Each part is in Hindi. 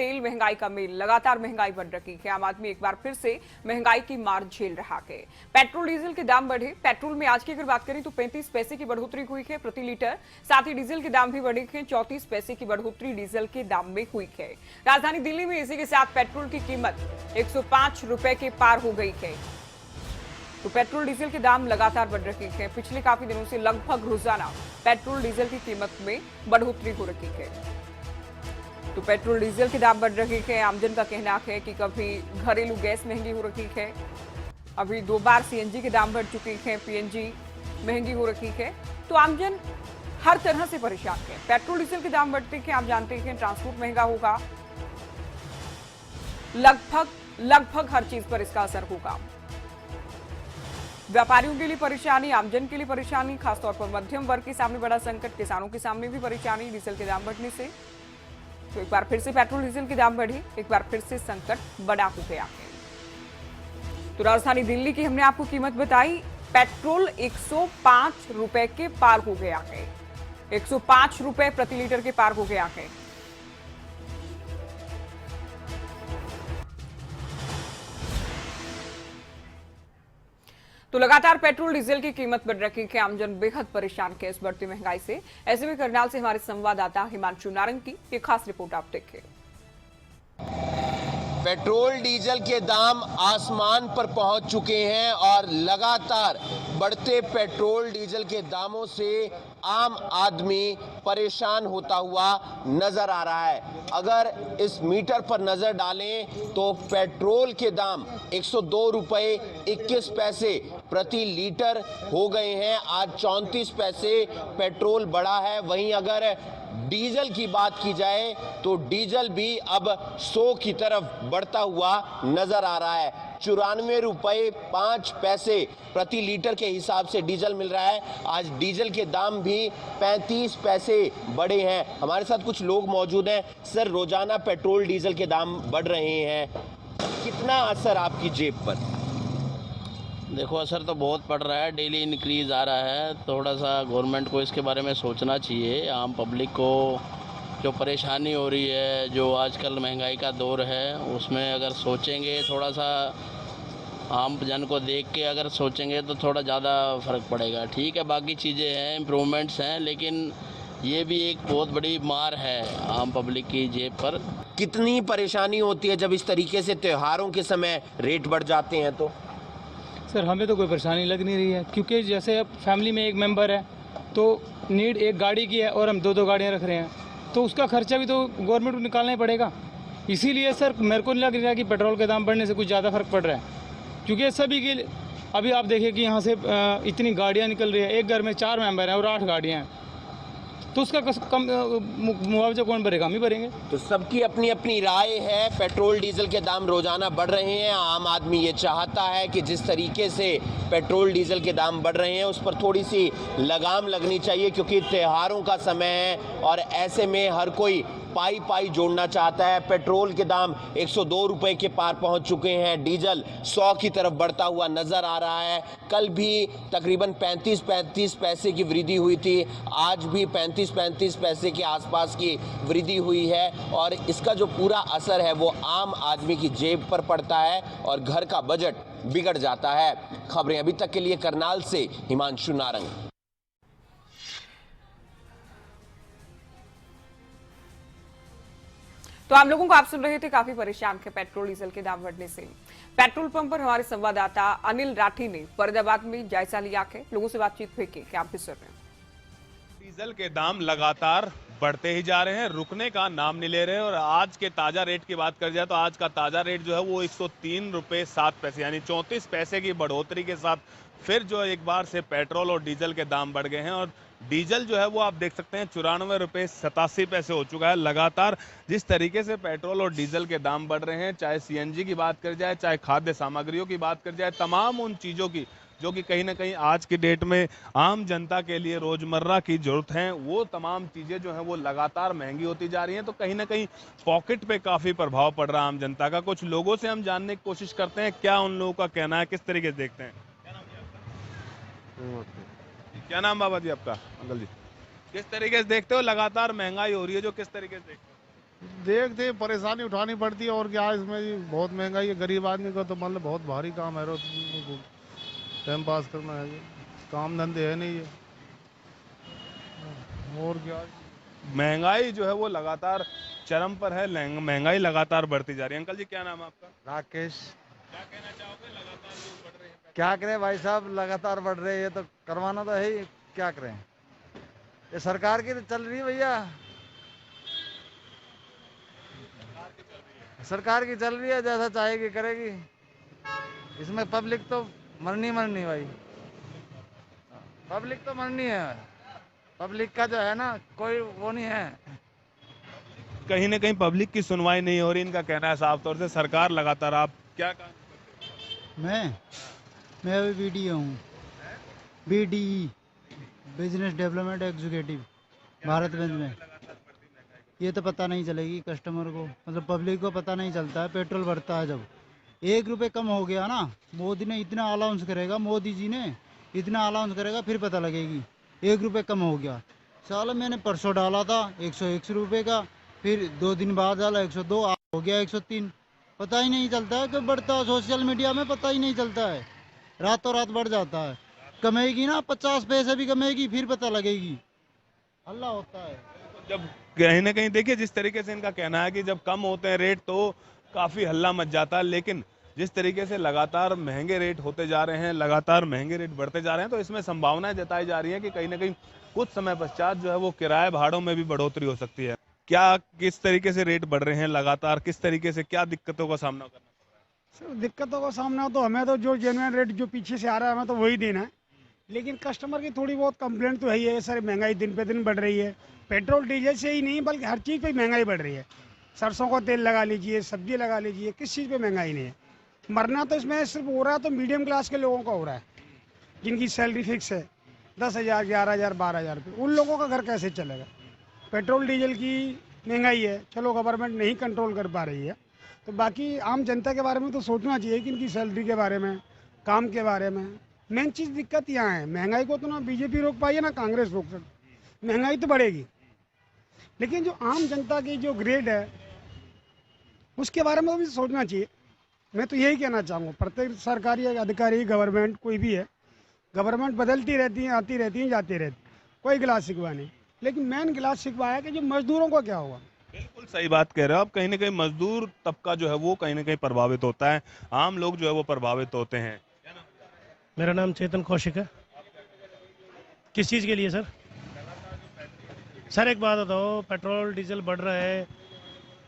तेल महंगाई का मेल, लगातार महंगाई बढ़ रही है। आम आदमी एक बार फिर से महंगाई की मार झेल रहा है। पेट्रोल डीजल के दाम बढ़े। पेट्रोल में आज की अगर बात करें तो 35 पैसे की बढ़ोतरी हुई है प्रति लीटर। साथ ही डीजल के दाम भी बढ़े हैं। 34 पैसे की बढ़ोतरी डीजल के दाम में हुई है। राजधानी दिल्ली में इसी के साथ पेट्रोल की कीमत 105 रुपए के पार हो गई है। तो पेट्रोल डीजल के दाम लगातार बढ़ रहे हैं। पिछले काफी दिनों से लगभग रोजाना पेट्रोल डीजल की कीमत में बढ़ोतरी हो रही है। तो पेट्रोल डीजल के दाम बढ़ रहे हैं। आमजन का कहना है कि कभी घरेलू गैस महंगी हो रही है, अभी 2 बार सीएनजी के दाम बढ़ चुके हैं, पीएनजी महंगी हो रही है। तो आमजन हर तरह से परेशान है। पेट्रोल डीजल के दाम बढ़ते हैं, आप जानते हैं ट्रांसपोर्ट महंगा होगा, लगभग हर चीज पर इसका असर होगा। व्यापारियों के लिए परेशानी, आमजन के लिए परेशानी, खासतौर पर मध्यम वर्ग के सामने बड़ा संकट, किसानों के सामने भी परेशानी डीजल के दाम बढ़ने से। तो एक बार फिर से पेट्रोल डीजल के दाम बढ़े, एक बार फिर से संकट बड़ा हो गया है। तो राजधानी दिल्ली की हमने आपको कीमत बताई। पेट्रोल 105 रुपए के पार हो गया है। 105 रुपए प्रति लीटर के पार हो गया है। तो लगातार पेट्रोल डीजल की कीमत बढ़ रही है। आमजन बेहद परेशान है इस बढ़ती महंगाई से। ऐसे में करनाल से हमारे संवाददाता हिमांशु नारंग की एक खास रिपोर्ट आप देखिए। पेट्रोल डीजल के दाम आसमान पर पहुंच चुके हैं और लगातार बढ़ते पेट्रोल डीजल के दामों से आम आदमी परेशान होता हुआ नजर आ रहा है। अगर इस मीटर पर नजर डालें तो पेट्रोल के दाम 102 रुपए 21 पैसे प्रति लीटर हो गए हैं। आज 34 पैसे पेट्रोल बढ़ा है। वहीं अगर डीजल की बात की जाए तो डीजल भी अब 100 की तरफ बढ़ता हुआ नजर आ रहा है। 94 रुपए 5 पैसे प्रति लीटर के हिसाब से डीजल मिल रहा है। आज डीजल के दाम भी 35 पैसे बढ़े हैं। हमारे साथ कुछ लोग मौजूद हैं। सर, रोजाना पेट्रोल डीजल के दाम बढ़ रहे हैं, कितना असर आपकी जेब पर? देखो, असर तो बहुत पड़ रहा है, डेली इंक्रीज आ रहा है। थोड़ा सा गवर्नमेंट को इसके बारे में सोचना चाहिए। आम पब्लिक को जो परेशानी हो रही है, जो आजकल महंगाई का दौर है, उसमें अगर सोचेंगे, थोड़ा सा आम जन को देख के अगर सोचेंगे तो थोड़ा ज़्यादा फ़र्क पड़ेगा। ठीक है, बाकी चीज़ें हैं, इम्प्रूवमेंट्स हैं, लेकिन ये भी एक बहुत बड़ी मार है आम पब्लिक की जेब पर। कितनी परेशानी होती है जब इस तरीके से त्योहारों के समय रेट बढ़ जाते हैं तो? सर, हमें तो कोई परेशानी लग नहीं रही है, क्योंकि जैसे अब फैमिली में एक मेंबर है तो नीड एक गाड़ी की है और हम 2-2 गाड़ियां रख रहे हैं, तो उसका खर्चा भी तो गवर्नमेंट को निकालना ही पड़ेगा। इसीलिए सर मेरे को नहीं लग रहा कि पेट्रोल के दाम बढ़ने से कुछ ज़्यादा फर्क पड़ रहा है, क्योंकि सभी के अभी आप देखिए कि यहाँ से इतनी गाड़ियाँ निकल रही है। एक घर में 4 मेंबर हैं और 8 गाड़ियाँ हैं, तो उसका कम मुआवजा कौन भरेगा? हम ही भरेंगे। तो सबकी अपनी अपनी राय है। पेट्रोल डीजल के दाम रोजाना बढ़ रहे हैं। आम आदमी ये चाहता है कि जिस तरीके से पेट्रोल डीजल के दाम बढ़ रहे हैं उस पर थोड़ी सी लगाम लगनी चाहिए, क्योंकि त्योहारों का समय है और ऐसे में हर कोई पाई जोड़ना चाहता है। पेट्रोल के दाम 102 रुपए के पार पहुंच चुके हैं। डीजल 100 की तरफ बढ़ता हुआ नजर आ रहा है। कल भी तकरीबन 35 पैसे की वृद्धि हुई थी, आज भी 35 पैसे के आसपास की वृद्धि हुई है और इसका जो पूरा असर है वो आम आदमी की जेब पर पड़ता है और घर का बजट बिगड़ जाता है। खबरें अभी तक के लिए करनाल से हिमांशु नारंग। तो आम लोगों को आप सुन रहे थे, काफी परेशान थे पेट्रोल डीजल के दाम बढ़ने से। पेट्रोल पंप पर हमारे संवाददाता अनिल राठी ने फरीदाबाद में जायजा लिया है, लोगों से बातचीत हुई कि आप भी सुन रहे हैं। डीजल के दाम लगातार बढ़ते ही जा रहे हैं, रुकने का नाम नहीं ले रहे हैं। और आज के ताजा रेट की बात कर जाए तो आज का ताजा रेट जो है वो 103 रुपए 7 पैसे यानी 34 पैसे की बढ़ोतरी के साथ फिर जो एक बार से पेट्रोल और डीजल के दाम बढ़ गए हैं। और डीजल जो है वो आप देख सकते हैं 94 रुपए 87 पैसे हो चुका है। लगातार जिस तरीके से पेट्रोल और डीजल के दाम बढ़ रहे हैं, चाहे सीएनजी की बात कर जाए, चाहे खाद्य सामग्रियों की बात कर जाए, तमाम उन चीज़ों की जो कि कहीं ना कहीं आज की डेट में आम जनता के लिए रोजमर्रा की जरूरत है, वो तमाम चीजें जो हैं वो लगातार महंगी होती जा रही हैं। तो कहीं ना कहीं पॉकेट पे काफी प्रभाव पड़ रहा है आम जनता का। कुछ लोगों से हम जानने की कोशिश करते हैं क्या उन लोगों का कहना है, किस तरीके से देखते हैं। क्या नाम बाबा जी आपका? अंकल जी, किस तरीके से देखते हो लगातार महंगाई हो रही है जो, किस तरीके से देखते हो? देखते परेशानी उठानी पड़ती है और क्या इसमें जी बहुत महंगाई है। गरीब आदमी का तो मतलब बहुत भारी काम है। टाइम पास करना है, ये काम धंधे है नहीं ये, और क्या। महंगाई जो है वो लगातार चरम पर है, महंगाई लगातार बढ़ती जा रही है। अंकल जी क्या नाम है आपका? राकेश। क्या कहना चाहोगे, लगातार जो बढ़ रहे हैं? क्या करें भाई साहब, लगातार बढ़ रहे हैं, ये तो करवाना तो है ही, क्या करें। ये सरकार की तो चल रही है भैया, सरकार की चल रही है, जैसा चाहेगी करेगी। इसमें पब्लिक तो मरनी भाई, पब्लिक तो मरनी है। पब्लिक का जो है ना कोई वो नहीं है। कहीं ना कहीं पब्लिक की सुनवाई नहीं हो रही, इनका कहना है साफ तौर से। सरकार लगातार, आप क्या काम करते मैं अभी बीडीओ हूँ, BDE business development executive Bharatganj में। ये तो पता नहीं चलेगी कस्टमर को, मतलब पब्लिक को पता नहीं चलता है। पेट्रोल बढ़ता है जब 1 रुपये कम हो गया ना, मोदी ने इतना अलाउंस करेगा, मोदी जी ने इतना अलाउंस करेगा फिर पता लगेगी 1 रुपये कम हो गया। साल मैंने परसों डाला था 101 रुपये का, फिर 2 दिन बाद डाला 102, आज हो गया 103। पता ही नहीं चलता है कि बढ़ता है। सोशल मीडिया में पता ही नहीं चलता है, रातों रात बढ़ जाता है। कमेगी ना 50 पैसे भी कमेगी, फिर पता लगेगी। अल्लाह होता है। जब कहीं ना कहीं देखिए, जिस तरीके से इनका कहना है कि जब कम होते हैं रेट तो काफी हल्ला मच जाता है, लेकिन जिस तरीके से लगातार महंगे रेट होते जा रहे हैं, लगातार महंगे रेट बढ़ते जा रहे हैं, तो इसमें संभावनाएं जताई जा रही है कि कहीं ना कहीं कुछ समय पश्चात जो है वो किराए भाड़ों में भी बढ़ोतरी हो सकती है। क्या किस तरीके से रेट बढ़ रहे हैं लगातार, किस तरीके से क्या दिक्कतों का सामना करना पड़ रहा है? सर दिक्कतों का सामना तो हमें तो जो जेन्युइन रेट जो पीछे से आ रहा है हमें तो वही देना है, लेकिन कस्टमर की थोड़ी बहुत कंप्लेंट तो है ही है। सर महंगाई दिन पे दिन बढ़ रही है, पेट्रोल डीजल से ही नहीं बल्कि हर चीज़ पे महंगाई बढ़ रही है। सरसों का तेल लगा लीजिए, सब्जी लगा लीजिए, किस चीज़ पे महंगाई नहीं है। मरना तो इसमें सिर्फ हो रहा है तो मीडियम क्लास के लोगों का हो रहा है, जिनकी सैलरी फिक्स है 10,000, 11,000, 12,000 रुपये। उन लोगों का घर कैसे चलेगा? पेट्रोल डीजल की महंगाई है, चलो गवर्नमेंट नहीं कंट्रोल कर पा रही है, तो बाकी आम जनता के बारे में तो सोचना चाहिए कि इनकी सैलरी के बारे में, काम के बारे में। मेन चीज़ दिक्कत यहाँ है, महंगाई को तो ना बीजेपी रोक पाई है ना कांग्रेस रोक सकती। महंगाई तो बढ़ेगी, लेकिन जो आम जनता की जो ग्रेड है उसके बारे में भी सोचना चाहिए। मैं तो यही कहना चाहूँगा, प्रत्येक सरकारी अधिकारी, गवर्नमेंट कोई भी है, गवर्नमेंट बदलती रहती है, आती रहती है, जाती रहती, कोई गिलास शिकवा नहीं, लेकिन मेन गिलास शिकवा है कि जो मजदूरों को क्या हुआ। बिल्कुल सही बात कह रहे हो आप। कहीं ना कहीं मजदूर तबका जो है वो कहीं ना कहीं प्रभावित होता है, आम लोग जो है वो प्रभावित होते हैं। मेरा नाम चेतन कौशिक है। किस चीज़ के लिए सर? सर एक बात बताओ, पेट्रोल डीजल बढ़ रहा है,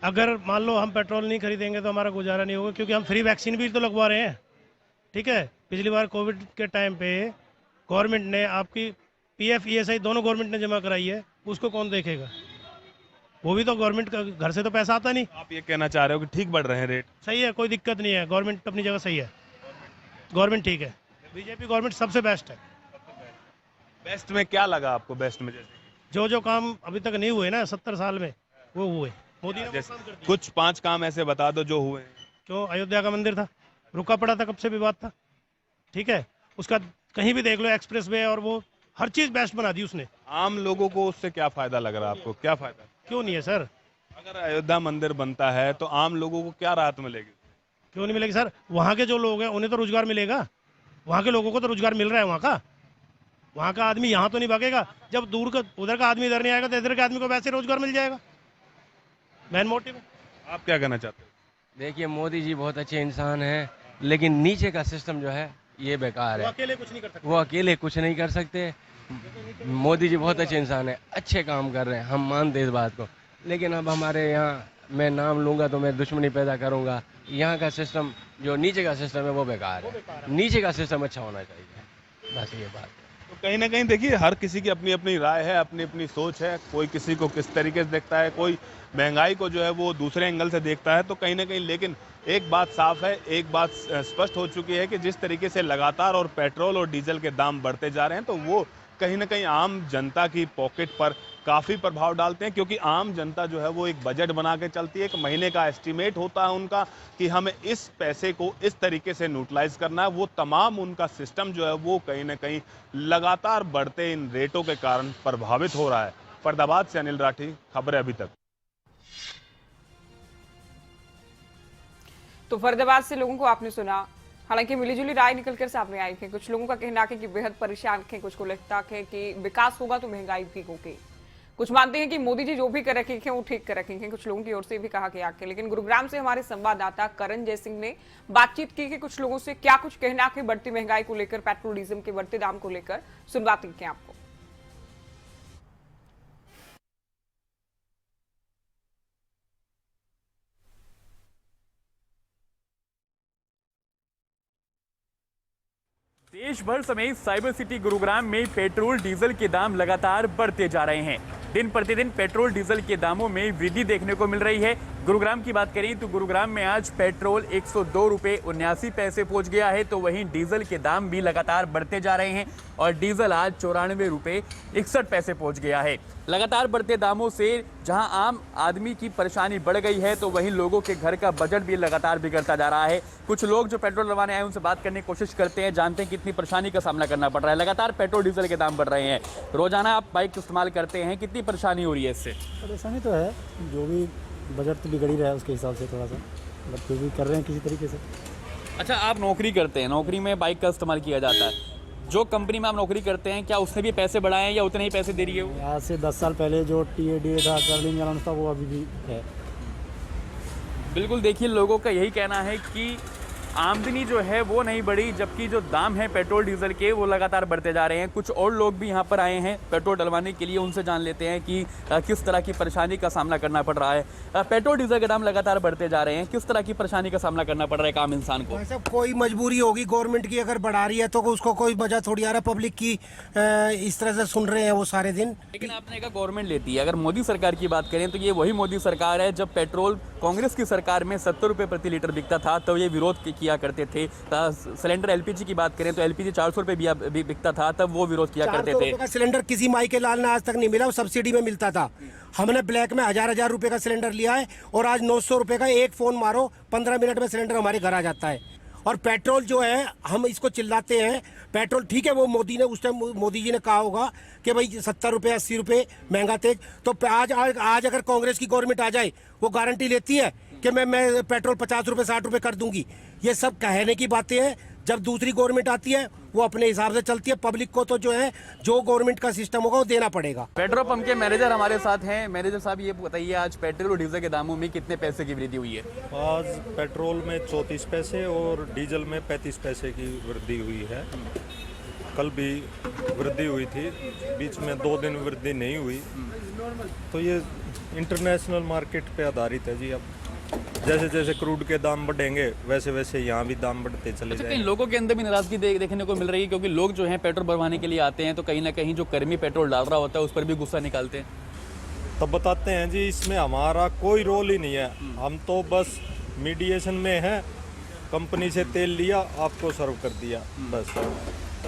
अगर मान लो हम पेट्रोल नहीं खरीदेंगे तो हमारा गुजारा नहीं होगा, क्योंकि हम फ्री वैक्सीन भी तो लगवा रहे हैं। ठीक है, पिछली बार कोविड के टाइम पे गवर्नमेंट ने आपकी पीएफ ईएसआई दोनों गवर्नमेंट ने जमा कराई है, उसको कौन देखेगा? वो भी तो गवर्नमेंट का घर से तो पैसा आता नहीं। आप ये कहना चाह रहे हो कि ठीक बढ़ रहे हैं रेट? सही है, कोई दिक्कत नहीं है, गवर्नमेंट अपनी जगह सही है, गवर्नमेंट ठीक है, बीजेपी गवर्नमेंट सबसे बेस्ट है। बेस्ट में क्या लगा आपको? बेस्ट में जैसे जो काम अभी तक नहीं हुए ना 70 साल में, वो हुए। मोदी ने वो जैसे काम कर दिया। कुछ 5 काम ऐसे बता दो जो हुए। जो अयोध्या का मंदिर था, रुका पड़ा था, कब से विवाद था, ठीक है, उसका कहीं भी देख लो एक्सप्रेस वे, और वो हर चीज़ बेस्ट बना दी उसने। आम लोगों को उससे क्या फायदा लग रहा है आपको? क्या फायदा? क्यों नहीं है सर? अगर अयोध्या मंदिर बनता है तो आम लोगों को क्या राहत मिलेगी? क्यों नहीं मिलेगी सर? वहाँ के जो लोग हैं उन्हें तो रोजगार मिलेगा, वहाँ के लोगों को तो रोजगार मिल रहा है। वहाँ का आदमी यहाँ तो नहीं भागेगा। जब दूर का उधर का आदमी इधर नहीं आएगा तो इधर के आदमी को वैसे रोजगार मिल जाएगा। मेन मोटिव है। आप क्या कहना चाहते हो? देखिए, मोदी जी बहुत अच्छे इंसान हैं, लेकिन नीचे का सिस्टम जो है ये बेकार वो है। अकेले कुछ नहीं कर सकते। वो अकेले कुछ नहीं कर सकते। मोदी जी बहुत अच्छे इंसान हैं, अच्छे काम कर रहे हैं, हम मानते इस बात को, लेकिन अब हमारे यहाँ मैं नाम लूँगा तो मैं दुश्मनी पैदा करूँगा। यहाँ का सिस्टम, जो नीचे का सिस्टम है वो बेकार है। नीचे का सिस्टम अच्छा होना चाहिए, बस ये बात है। तो कहीं ना कहीं देखिए, हर किसी की अपनी अपनी राय है, अपनी अपनी सोच है। कोई किसी को किस तरीके से देखता है, कोई महंगाई को जो है वो दूसरे एंगल से देखता है। तो कहीं ना कहीं लेकिन एक बात साफ है, एक बात स्पष्ट हो चुकी है कि जिस तरीके से लगातार और पेट्रोल और डीजल के दाम बढ़ते जा रहे हैं, तो वो कहीं ना कहीं आम जनता की पॉकेट पर काफ़ी प्रभाव डालते हैं। क्योंकि आम जनता जो है वो एक बजट बना के चलती है, एक महीने का एस्टीमेट होता है उनका कि हमें इस पैसे को इस तरीके से न्यूट्रलाइज करना है। वो तमाम उनका सिस्टम जो है वो कहीं ना कहीं लगातार बढ़ते इन रेटों के कारण प्रभावित हो रहा है। फरीदाबाद से अनिल राठी, खबरें अभी तक। तो फरीदाबाद से लोगों को आपने सुना, हालांकि मिलीजुली राय निकलकर सामने आई है। कुछ लोगों का कहना है कि बेहद परेशान है, कुछ को लगता है कि विकास होगा तो महंगाई भी होगी। कुछ मानते हैं कि मोदी जी जो भी कर रखे हैं वो ठीक कर रखे हैं, कुछ लोगों की ओर से भी कहा गया है। लेकिन गुरुग्राम से हमारे संवाददाता करण जयसिंह ने बातचीत की कि कुछ लोगों से क्या कुछ कहना है बढ़ती महंगाई को लेकर, पेट्रोल डीजल के बढ़ते दाम को लेकर। सुनवाते हैं आपको। देश भर समेत साइबर सिटी गुरुग्राम में पेट्रोल डीजल के दाम लगातार बढ़ते जा रहे हैं। दिन प्रतिदिन पेट्रोल डीजल के दामों में वृद्धि देखने को मिल रही है। गुरुग्राम की बात करें तो गुरुग्राम में आज पेट्रोल 102 रुपये 79 पैसे पहुंच गया है, तो वहीं डीजल के दाम भी लगातार बढ़ते जा रहे हैं और डीजल आज 94 रुपये 61 पैसे पहुंच गया है। लगातार बढ़ते दामों से जहां आम आदमी की परेशानी बढ़ गई है, तो वहीं लोगों के घर का बजट भी लगातार बिगड़ता जा रहा है। कुछ लोग जो पेट्रोल डलवाने आए उनसे बात करने की कोशिश करते हैं, जानते हैं कितनी परेशानी का सामना करना पड़ रहा है। लगातार पेट्रोल डीजल के दाम बढ़ रहे हैं। रोजाना आप बाइक इस्तेमाल करते हैं, कितनी परेशानी हो रही है इससे? परेशानी तो है, जो भी बजट तो बिगड़ ही रहा है उसके हिसाब से थोड़ा सा, मतलब फिर भी कर रहे हैं किसी तरीके से। अच्छा, आप नौकरी करते हैं, नौकरी में बाइक का इस्तेमाल किया जाता है। जो कंपनी में आप नौकरी करते हैं, क्या उसने भी पैसे बढ़ाए हैं या उतने ही पैसे दे रही है वो? आज से 10 साल पहले जो TADA था, ट्रैवलिंग अलाउंस था, वो अभी भी है। बिल्कुल, देखिए लोगों का यही कहना है कि आमदनी जो है वो नहीं बढ़ी, जबकि जो दाम है पेट्रोल डीजल के वो लगातार बढ़ते जा रहे हैं। कुछ और लोग भी यहाँ पर आए हैं पेट्रोल डलवाने के लिए, उनसे जान लेते हैं कि किस तरह की परेशानी का सामना करना पड़ रहा है। पेट्रोल डीजल के दाम लगातार बढ़ते जा रहे हैं, किस तरह की परेशानी का सामना करना पड़ रहा है आम इंसान को? सब कोई मजबूरी होगी गवर्नमेंट की, अगर बढ़ा रही है तो उसको कोई वजह थोड़ी आ रहा है। पब्लिक की इस तरह से सुन रहे हैं वो सारे दिन। लेकिन आपने कहा गवर्नमेंट लेती है, अगर मोदी सरकार की बात करें तो ये वही मोदी सरकार है जब पेट्रोल कांग्रेस की सरकार में 70 रुपये प्रति लीटर बिकता था, तो ये विरोध किया करते थे। सिलेंडर LPG की बात करें तो LPG 400 रुपये भी बिकता था, तब वो विरोध किया करते थे। का सिलेंडर किसी माई के लाल ने आज तक नहीं मिला, वो सब्सिडी में मिलता था। हमने ब्लैक में 1000 रुपये का सिलेंडर लिया है और आज 900 रुपये का एक फोन मारो 15 मिनट में सिलेंडर हमारे घर आ जाता है। और पेट्रोल जो है, हम इसको चिल्लाते हैं पेट्रोल, ठीक है वो मोदी ने उस टाइम मोदी जी ने कहा होगा कि भाई 70 रुपये 80 रुपये महंगा तेज, तो आज अगर कांग्रेस की गवर्नमेंट आ जाए वो गारंटी लेती है कि मैं पेट्रोल 50 रुपये 60 रुपये कर दूंगी। ये सब कहने की बातें हैं। जब दूसरी गवर्नमेंट आती है वो अपने हिसाब से चलती है, पब्लिक को तो जो है जो गवर्नमेंट का सिस्टम होगा वो देना पड़ेगा। पेट्रोल पंप के मैनेजर हमारे साथ हैं। मैनेजर साहब, ये बताइए आज पेट्रोल और डीजल के दामों में कितने पैसे की वृद्धि हुई है? आज पेट्रोल में 34 पैसे और डीजल में 35 पैसे की वृद्धि हुई है। कल भी वृद्धि हुई थी, बीच में 2 दिन वृद्धि नहीं हुई। तो ये इंटरनेशनल मार्केट पे आधारित है जी। अब जैसे जैसे क्रूड के दाम बढ़ेंगे वैसे वैसे यहाँ भी दाम बढ़ते चले जाएंगे। कई लोगों के अंदर भी नाराजगी देखने को मिल रही है, क्योंकि लोग जो हैं पेट्रोल भरवाने के लिए आते हैं तो कहीं ना कहीं जो कर्मी पेट्रोल डाल रहा होता है उस पर भी गुस्सा निकालते हैं। तब बताते हैं जी इसमें हमारा कोई रोल ही नहीं है, हम तो बस मीडिएशन में है। कंपनी से तेल लिया, आपको सर्व कर दिया, बस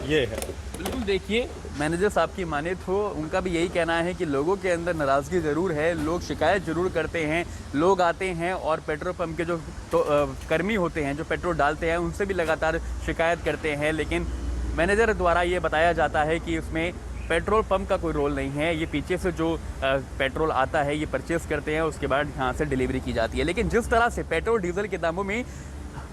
ये है। बिल्कुल, देखिए मैनेजर साहब की माने तो उनका भी यही कहना है कि लोगों के अंदर नाराज़गी ज़रूर है, लोग शिकायत ज़रूर करते हैं। लोग आते हैं और पेट्रोल पंप के जो कर्मी होते हैं जो पेट्रोल डालते हैं उनसे भी लगातार शिकायत करते हैं, लेकिन मैनेजर द्वारा ये बताया जाता है कि उसमें पेट्रोल पंप का कोई रोल नहीं है। ये पीछे से जो पेट्रोल आता है ये परचेस करते हैं, उसके बाद यहाँ से डिलीवरी की जाती है। लेकिन जिस तरह से पेट्रोल डीजल के दामों में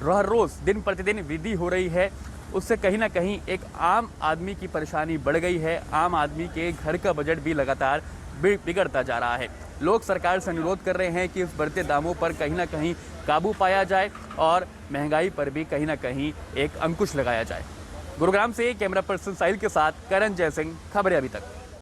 हर रोज़ दिन प्रतिदिन वृद्धि हो रही है, उससे कहीं ना कहीं एक आम आदमी की परेशानी बढ़ गई है। आम आदमी के घर का बजट भी लगातार बिगड़ता जा रहा है। लोग सरकार से अनुरोध कर रहे हैं कि इस बढ़ते दामों पर कहीं ना कहीं काबू पाया जाए और महंगाई पर भी कहीं ना कहीं एक अंकुश लगाया जाए। गुरुग्राम से कैमरा पर्सन साहिल के साथ करण जयसिंह, खबरें अभी तक।